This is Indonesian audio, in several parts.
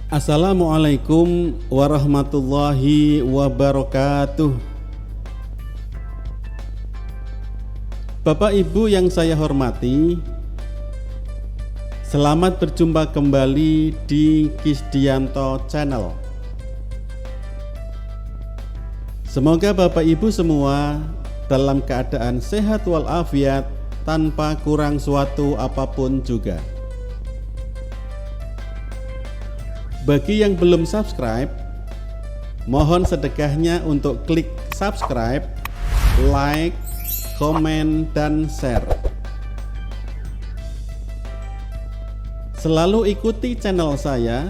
Assalamualaikum warahmatullahi wabarakatuh. Bapak Ibu yang saya hormati, selamat berjumpa kembali di Kisdianto Channel. Semoga Bapak Ibu semua dalam keadaan sehat walafiat tanpa kurang suatu apapun juga. Bagi yang belum subscribe, mohon sedekahnya untuk klik subscribe, like, komen, dan share. Selalu ikuti channel saya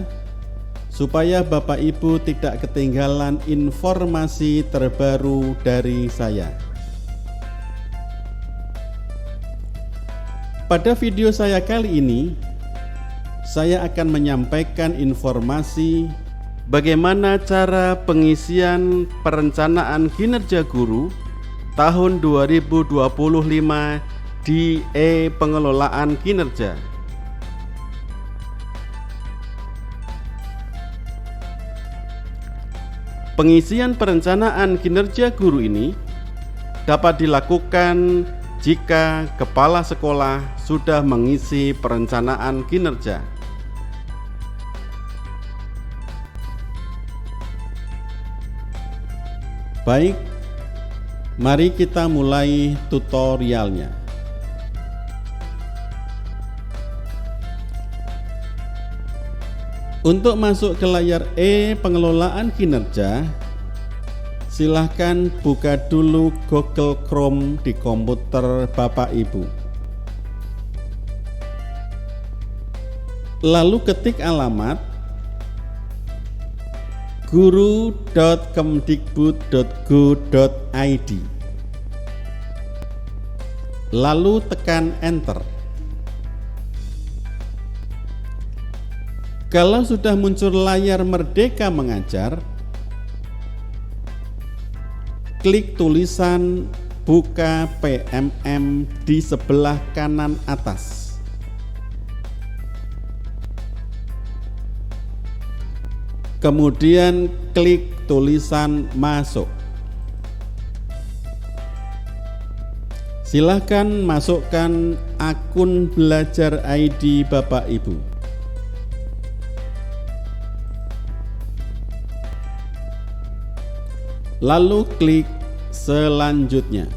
supaya Bapak Ibu tidak ketinggalan informasi terbaru dari saya. Pada video saya kali ini, saya akan menyampaikan informasi bagaimana cara pengisian perencanaan kinerja guru tahun 2025 di pengelolaan kinerja. Pengisian perencanaan kinerja guru ini dapat dilakukan jika kepala sekolah sudah mengisi perencanaan kinerja. Baik, mari kita mulai tutorialnya. Untuk masuk ke layar pengelolaan kinerja, silahkan buka dulu Google Chrome di komputer Bapak Ibu. Lalu ketik alamat guru.kemdikbud.go.id, lalu tekan enter. Kalau sudah muncul layar Merdeka Mengajar, klik tulisan buka PMM di sebelah kanan atas. Kemudian klik tulisan masuk. Silahkan masukkan akun belajar ID Bapak Ibu. Lalu klik selanjutnya.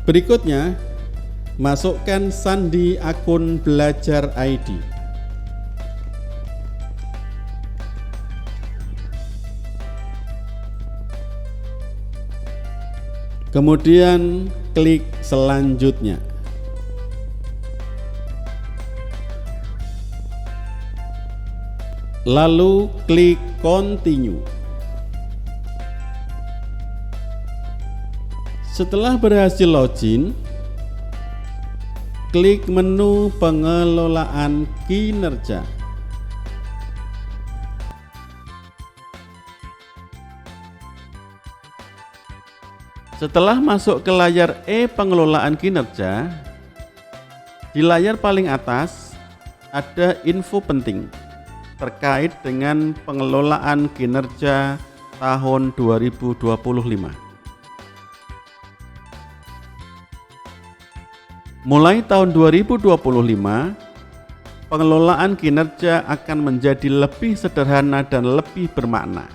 Berikutnya, masukkan sandi akun belajar ID. Kemudian klik selanjutnya. Lalu klik continue. Setelah berhasil login, klik menu pengelolaan kinerja. Setelah masuk ke layar pengelolaan kinerja, di layar paling atas ada info penting terkait dengan pengelolaan kinerja tahun 2025. Mulai tahun 2025, pengelolaan kinerja akan menjadi lebih sederhana dan lebih bermakna.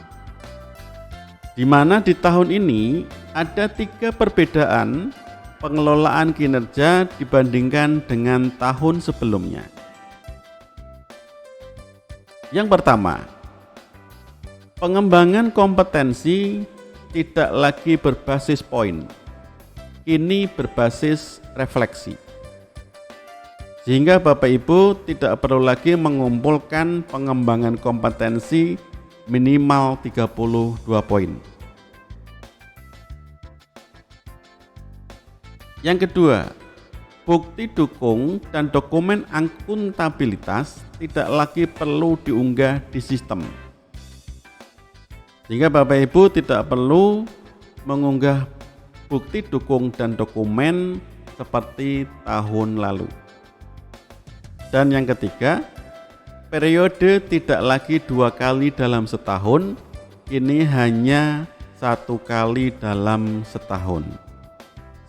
Di mana di tahun ini ada 3 perbedaan pengelolaan kinerja dibandingkan dengan tahun sebelumnya. Yang pertama, pengembangan kompetensi tidak lagi berbasis poin, kini berbasis refleksi. Sehingga Bapak Ibu tidak perlu lagi mengumpulkan pengembangan kompetensi minimal 32 poin. Yang kedua, bukti dukung dan dokumen akuntabilitas tidak lagi perlu diunggah di sistem. Sehingga Bapak Ibu tidak perlu mengunggah bukti dukung dan dokumen seperti tahun lalu. Dan yang ketiga, periode tidak lagi 2 kali dalam setahun, ini hanya 1 kali dalam setahun.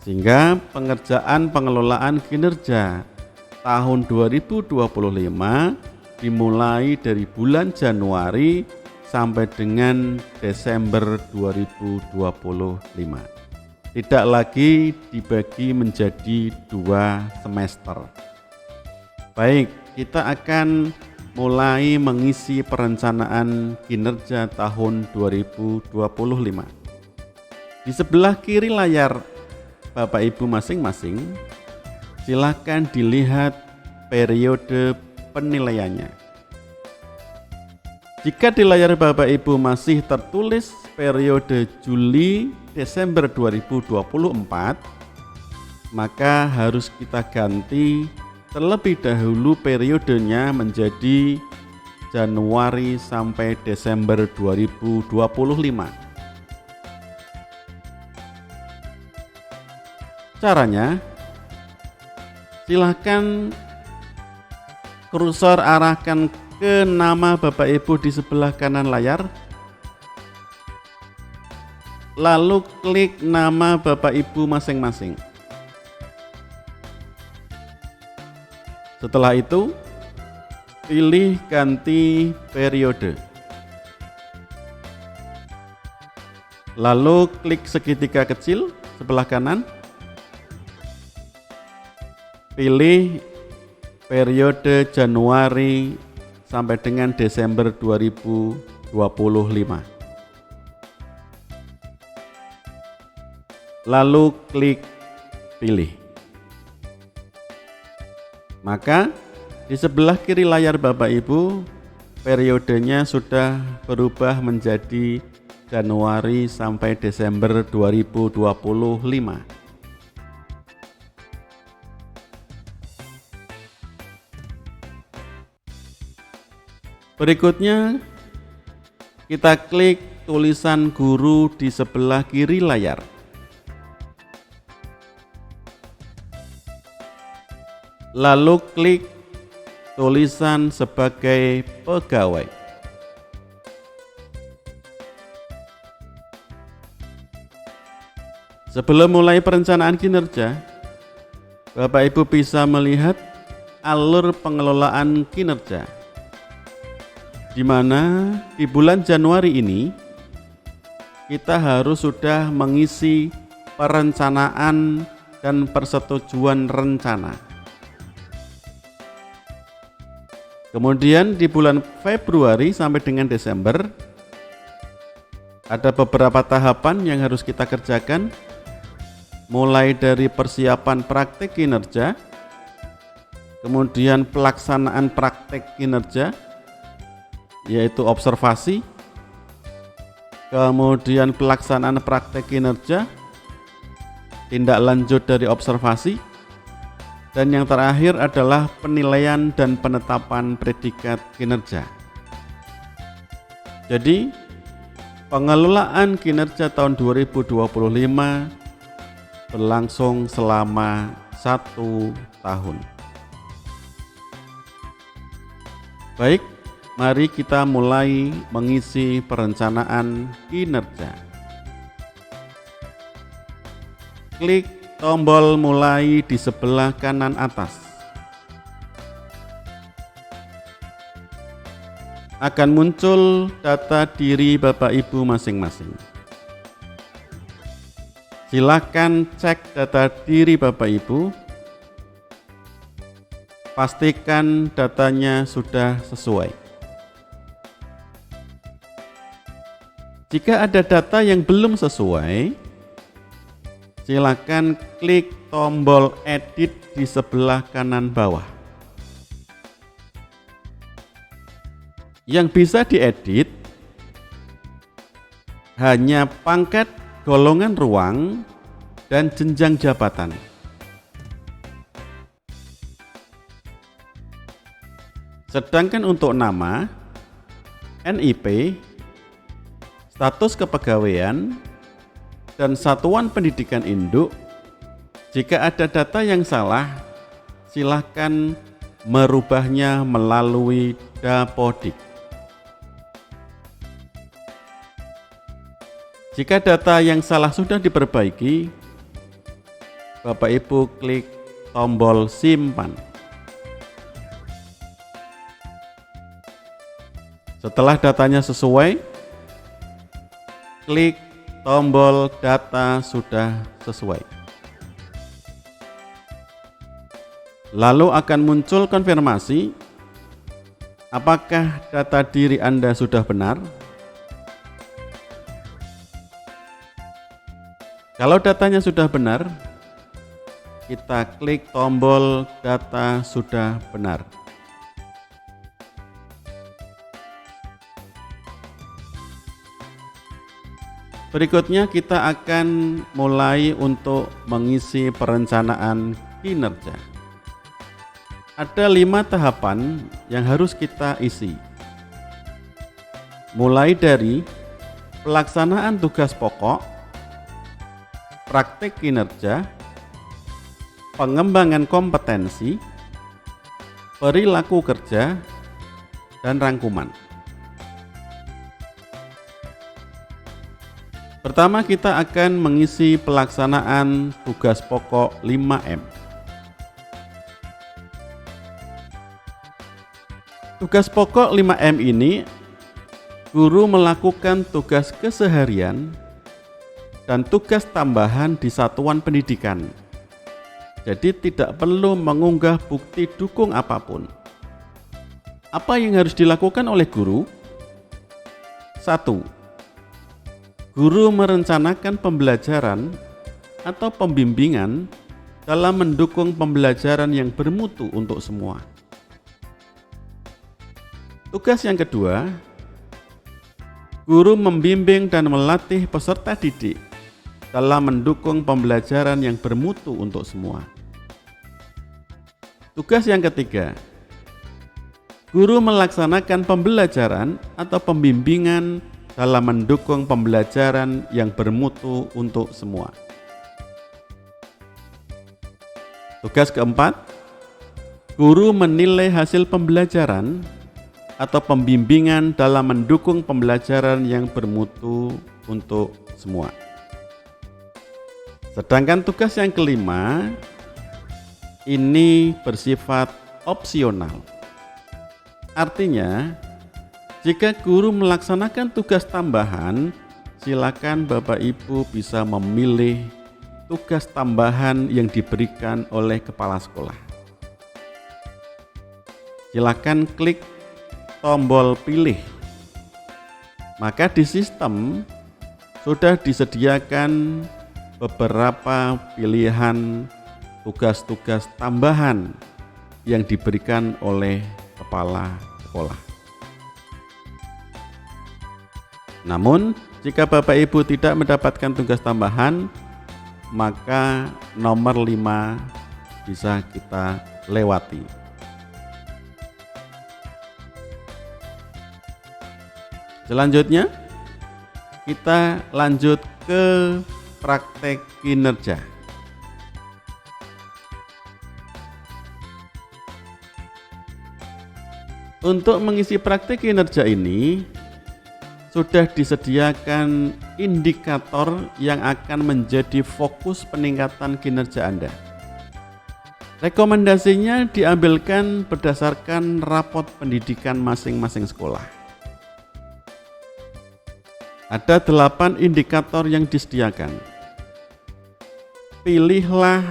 Sehingga pengerjaan pengelolaan kinerja tahun 2025 dimulai dari bulan Januari sampai dengan Desember 2025. Tidak lagi dibagi menjadi 2 semester. Baik, kita akan mulai mengisi perencanaan kinerja tahun 2025. Di sebelah kiri layar Bapak Ibu masing-masing, silakan dilihat periode penilaiannya. Jika di layar Bapak Ibu masih tertulis periode Juli Desember 2024, maka harus kita ganti terlebih dahulu periodenya menjadi Januari sampai Desember 2025. Caranya, silakan kursor arahkan ke nama Bapak Ibu di sebelah kanan layar, lalu klik nama Bapak Ibu masing-masing. Setelah itu, pilih ganti periode. Lalu klik segitiga kecil sebelah kanan. Pilih periode Januari sampai dengan Desember 2025. Lalu klik pilih. Maka di sebelah kiri layar Bapak Ibu, periodenya sudah berubah menjadi Januari sampai Desember 2025. Berikutnya, kita klik tulisan guru di sebelah kiri layar. Lalu klik tulisan sebagai pegawai. Sebelum mulai perencanaan kinerja, Bapak Ibu bisa melihat alur pengelolaan kinerja, di mana di bulan Januari ini kita harus sudah mengisi perencanaan dan persetujuan rencana. Kemudian di bulan Februari sampai dengan Desember ada beberapa tahapan yang harus kita kerjakan, mulai dari persiapan praktek kinerja, kemudian pelaksanaan praktek kinerja, yaitu observasi, kemudian pelaksanaan praktek kinerja, tindak lanjut dari observasi, dan yang terakhir adalah penilaian dan penetapan predikat kinerja. Jadi, pengelolaan kinerja tahun 2025 berlangsung selama 1 tahun. Baik, mari kita mulai mengisi perencanaan kinerja. Klik tombol mulai di sebelah kanan atas. Akan muncul data diri Bapak Ibu masing-masing. Silakan cek data diri Bapak Ibu. Pastikan datanya sudah sesuai. Jika ada data yang belum sesuai, silakan klik tombol edit di sebelah kanan bawah. Yang bisa diedit hanya pangkat, golongan ruang, dan jenjang jabatan. Sedangkan untuk nama, NIP, status kepegawaian, dan satuan pendidikan induk Jika ada data yang salah, silakan merubahnya melalui Dapodik. Jika data yang salah sudah diperbaiki, Bapak Ibu klik tombol simpan. Setelah datanya sesuai, klik tombol data sudah sesuai. Lalu akan muncul konfirmasi apakah data diri Anda sudah benar. Kalau datanya sudah benar, kita klik tombol data sudah benar. Berikutnya kita akan mulai untuk mengisi perencanaan kinerja. Ada 5 tahapan yang harus kita isi. Mulai dari pelaksanaan tugas pokok, praktek kinerja, pengembangan kompetensi, perilaku kerja, dan rangkuman. Pertama, kita akan mengisi pelaksanaan tugas pokok 5M. Tugas pokok 5M ini, guru melakukan tugas keseharian dan tugas tambahan di satuan pendidikan. Jadi tidak perlu mengunggah bukti dukung apapun. Apa yang harus dilakukan oleh guru? 1. Guru merencanakan pembelajaran atau pembimbingan dalam mendukung pembelajaran yang bermutu untuk semua. Tugas yang kedua, guru membimbing dan melatih peserta didik dalam mendukung pembelajaran yang bermutu untuk semua. Tugas yang ketiga, guru melaksanakan pembelajaran atau pembimbingan dalam mendukung pembelajaran yang bermutu untuk semua. Tugas keempat, guru menilai hasil pembelajaran atau pembimbingan dalam mendukung pembelajaran yang bermutu untuk semua. Sedangkan tugas yang kelima ini bersifat opsional. Artinya, jika guru melaksanakan tugas tambahan, silakan Bapak Ibu bisa memilih tugas tambahan yang diberikan oleh kepala sekolah. Silakan klik tombol pilih. Maka di sistem sudah disediakan beberapa pilihan tugas-tugas tambahan yang diberikan oleh kepala sekolah. Namun, jika Bapak Ibu tidak mendapatkan tugas tambahan, maka nomor 5 bisa kita lewati. Selanjutnya, kita lanjut ke praktek kinerja. Untuk mengisi praktek kinerja ini, sudah disediakan indikator yang akan menjadi fokus peningkatan kinerja Anda. Rekomendasinya diambilkan berdasarkan rapot pendidikan masing-masing sekolah. Ada 8 indikator yang disediakan. Pilihlah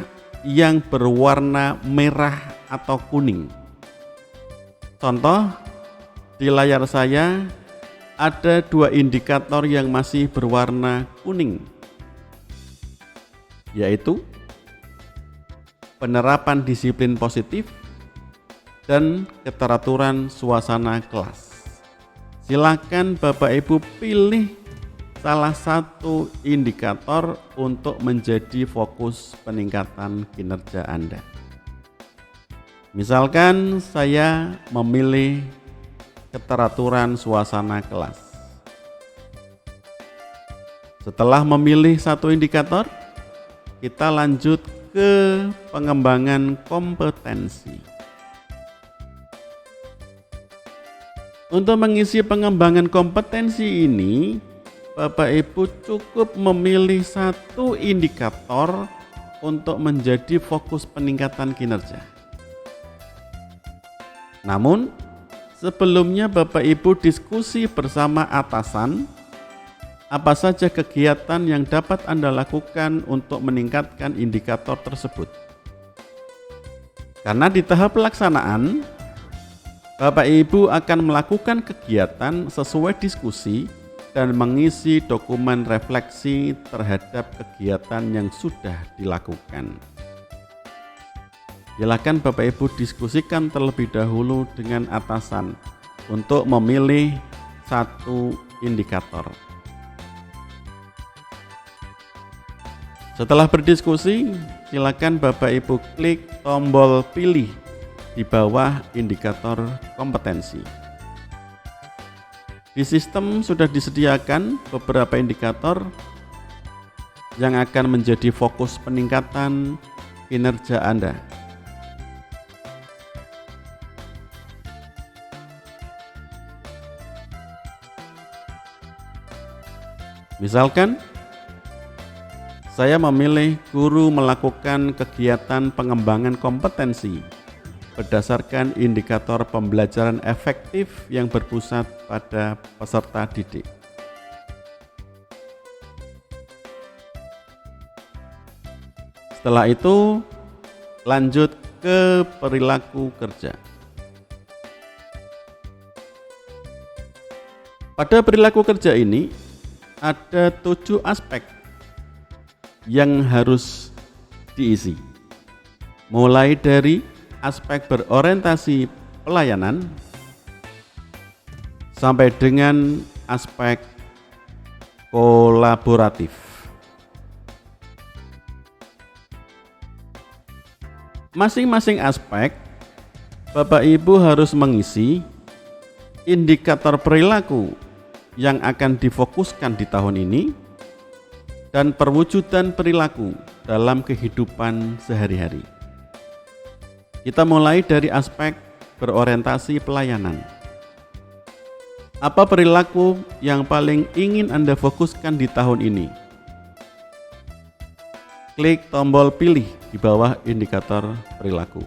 yang berwarna merah atau kuning. Contoh, di layar saya ada 2 indikator yang masih berwarna kuning, yaitu penerapan disiplin positif dan keteraturan suasana kelas. Silakan Bapak Ibu pilih salah satu indikator untuk menjadi fokus peningkatan kinerja Anda. Misalkan saya memilih keteraturan suasana kelas. Setelah memilih satu indikator, kita lanjut ke pengembangan kompetensi. Untuk mengisi pengembangan kompetensi ini, Bapak Ibu cukup memilih satu indikator untuk menjadi fokus peningkatan kinerja. Namun, sebelumnya Bapak Ibu diskusi bersama atasan apa saja kegiatan yang dapat Anda lakukan untuk meningkatkan indikator tersebut. Karena di tahap pelaksanaan, Bapak Ibu akan melakukan kegiatan sesuai diskusi dan mengisi dokumen refleksi terhadap kegiatan yang sudah dilakukan. Silakan Bapak Ibu diskusikan terlebih dahulu dengan atasan untuk memilih satu indikator. Setelah berdiskusi, silakan Bapak Ibu klik tombol pilih di bawah indikator kompetensi. Di sistem sudah disediakan beberapa indikator yang akan menjadi fokus peningkatan kinerja Anda. Misalkan, saya memilih guru melakukan kegiatan pengembangan kompetensi berdasarkan indikator pembelajaran efektif yang berpusat pada peserta didik. Setelah itu, lanjut ke perilaku kerja. Pada perilaku kerja ini, ada 7 aspek yang harus diisi, mulai dari aspek berorientasi pelayanan sampai dengan aspek kolaboratif. Masing-masing aspek Bapak Ibu harus mengisi indikator perilaku yang akan difokuskan di tahun ini dan perwujudan perilaku dalam kehidupan sehari-hari. Kita mulai dari aspek berorientasi pelayanan. Apa perilaku yang paling ingin Anda fokuskan di tahun ini? Klik tombol pilih di bawah indikator perilaku.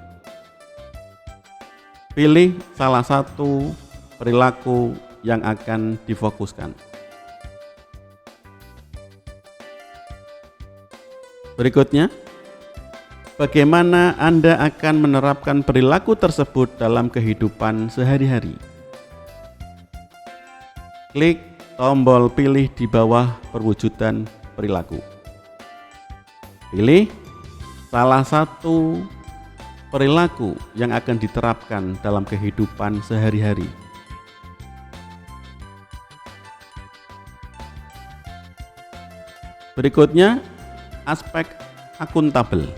Pilih salah satu perilaku yang akan difokuskan. Berikutnya, bagaimana Anda akan menerapkan perilaku tersebut dalam kehidupan sehari-hari? Klik tombol pilih di bawah perwujudan perilaku. Pilih salah satu perilaku yang akan diterapkan dalam kehidupan sehari-hari. Berikutnya, aspek akuntabel.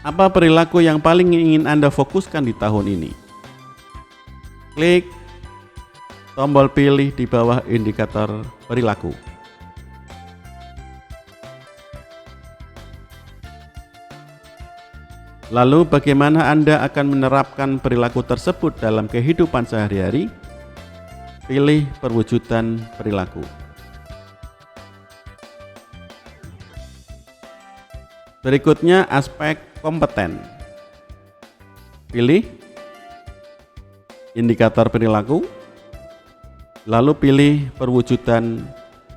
Apa perilaku yang paling ingin Anda fokuskan di tahun ini? Klik tombol pilih di bawah indikator perilaku. Lalu bagaimana Anda akan menerapkan perilaku tersebut dalam kehidupan sehari-hari? Pilih perwujudan perilaku. Berikutnya aspek kompeten. Pilih indikator perilaku, lalu pilih perwujudan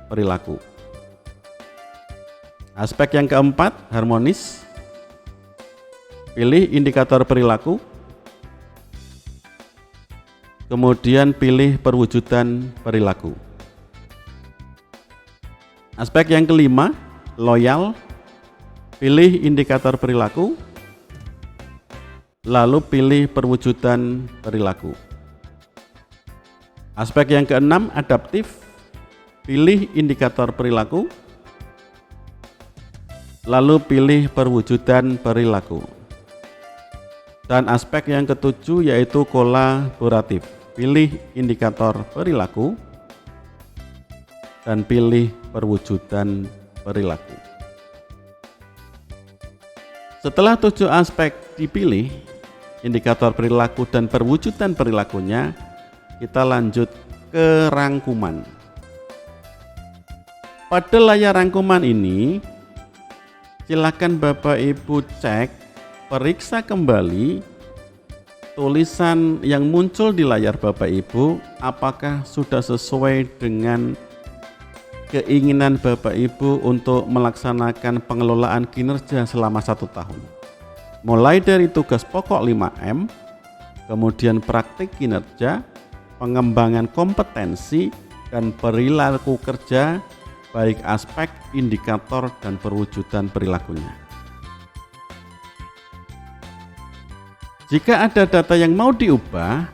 perilaku. Aspek yang keempat, harmonis. Pilih indikator perilaku, kemudian pilih perwujudan perilaku. Aspek yang kelima, loyal. Pilih indikator perilaku, lalu pilih perwujudan perilaku. Aspek yang keenam, adaptif. Pilih indikator perilaku, lalu pilih perwujudan perilaku. Dan aspek yang ketujuh yaitu kolaboratif. Pilih indikator perilaku dan pilih perwujudan perilaku. Setelah 7 aspek dipilih, indikator perilaku dan perwujudan perilakunya, kita lanjut ke rangkuman. Pada layar rangkuman ini, silakan Bapak Ibu cek, periksa kembali tulisan yang muncul di layar Bapak Ibu, apakah sudah sesuai dengan keinginan Bapak Ibu untuk melaksanakan pengelolaan kinerja selama 1 tahun. Mulai dari tugas pokok 5M, kemudian praktik kinerja, pengembangan kompetensi, dan perilaku kerja, baik aspek, indikator, dan perwujudan perilakunya. Jika ada data yang mau diubah,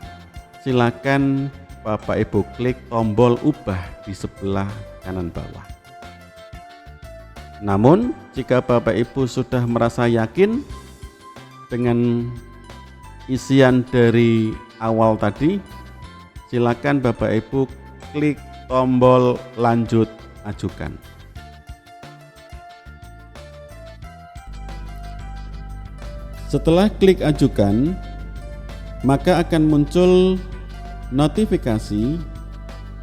silakan Bapak Ibu klik tombol ubah di sebelah kanan bawah. Namun, jika Bapak Ibu sudah merasa yakin dengan isian dari awal tadi, silakan Bapak Ibu klik tombol lanjut ajukan. Setelah klik ajukan, maka akan muncul notifikasi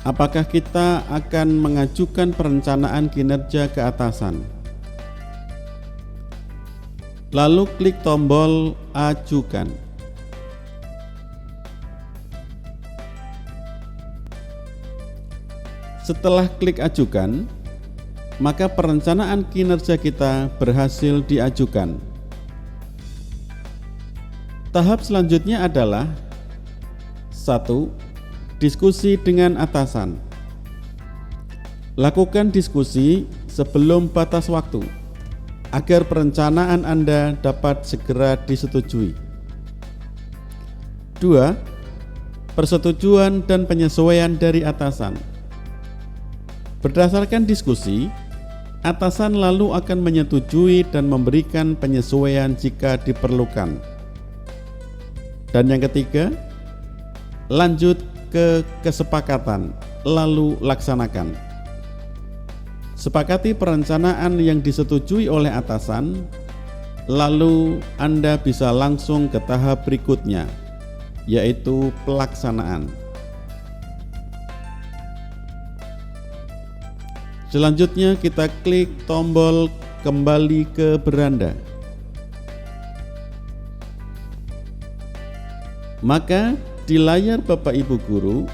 apakah kita akan mengajukan perencanaan kinerja ke atasan. Lalu klik tombol ajukan. Setelah klik ajukan, maka perencanaan kinerja kita berhasil diajukan. Tahap selanjutnya adalah 1. Diskusi dengan atasan. Lakukan diskusi sebelum batas waktu agar perencanaan Anda dapat segera disetujui. 2. Persetujuan dan penyesuaian dari atasan. Berdasarkan diskusi, atasan lalu akan menyetujui dan memberikan penyesuaian jika diperlukan. Dan yang ketiga, lanjut ke kesepakatan, lalu laksanakan. Sepakati perencanaan yang disetujui oleh atasan, lalu Anda bisa langsung ke tahap berikutnya, yaitu pelaksanaan. Selanjutnya kita klik tombol kembali ke beranda. Maka di layar Bapak Ibu guru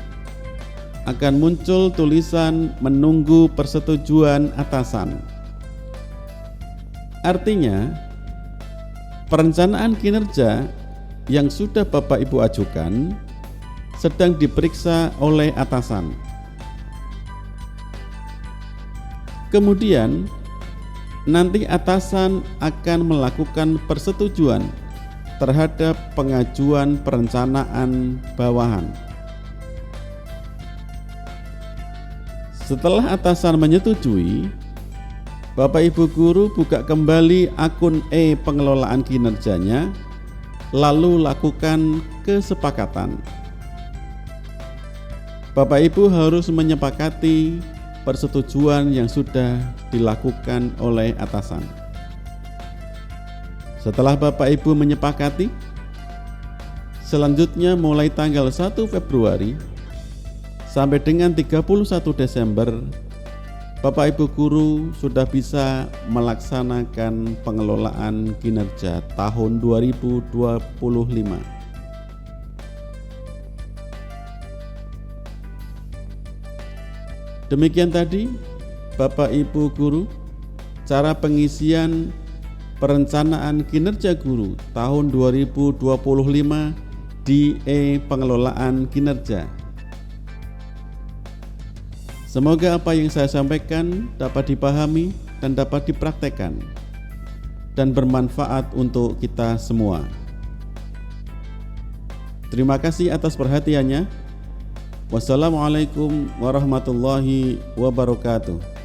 akan muncul tulisan menunggu persetujuan atasan. Artinya, perencanaan kinerja yang sudah Bapak Ibu ajukan sedang diperiksa oleh atasan. Kemudian, nanti atasan akan melakukan persetujuan terhadap pengajuan perencanaan bawahan. Setelah atasan menyetujui, Bapak Ibu guru buka kembali akun pengelolaan kinerjanya, lalu lakukan kesepakatan. Bapak Ibu harus menyepakati persetujuan yang sudah dilakukan oleh atasan. Setelah Bapak Ibu menyepakati, selanjutnya mulai tanggal 1 Februari sampai dengan 31 Desember, Bapak Ibu guru sudah bisa melaksanakan pengelolaan kinerja tahun 2025. Demikian tadi Bapak Ibu guru, cara pengisian perencanaan kinerja guru tahun 2025 di pengelolaan kinerja. Semoga apa yang saya sampaikan dapat dipahami dan dapat dipraktekkan dan bermanfaat untuk kita semua. Terima kasih atas perhatiannya. Wassalamualaikum warahmatullahi wabarakatuh.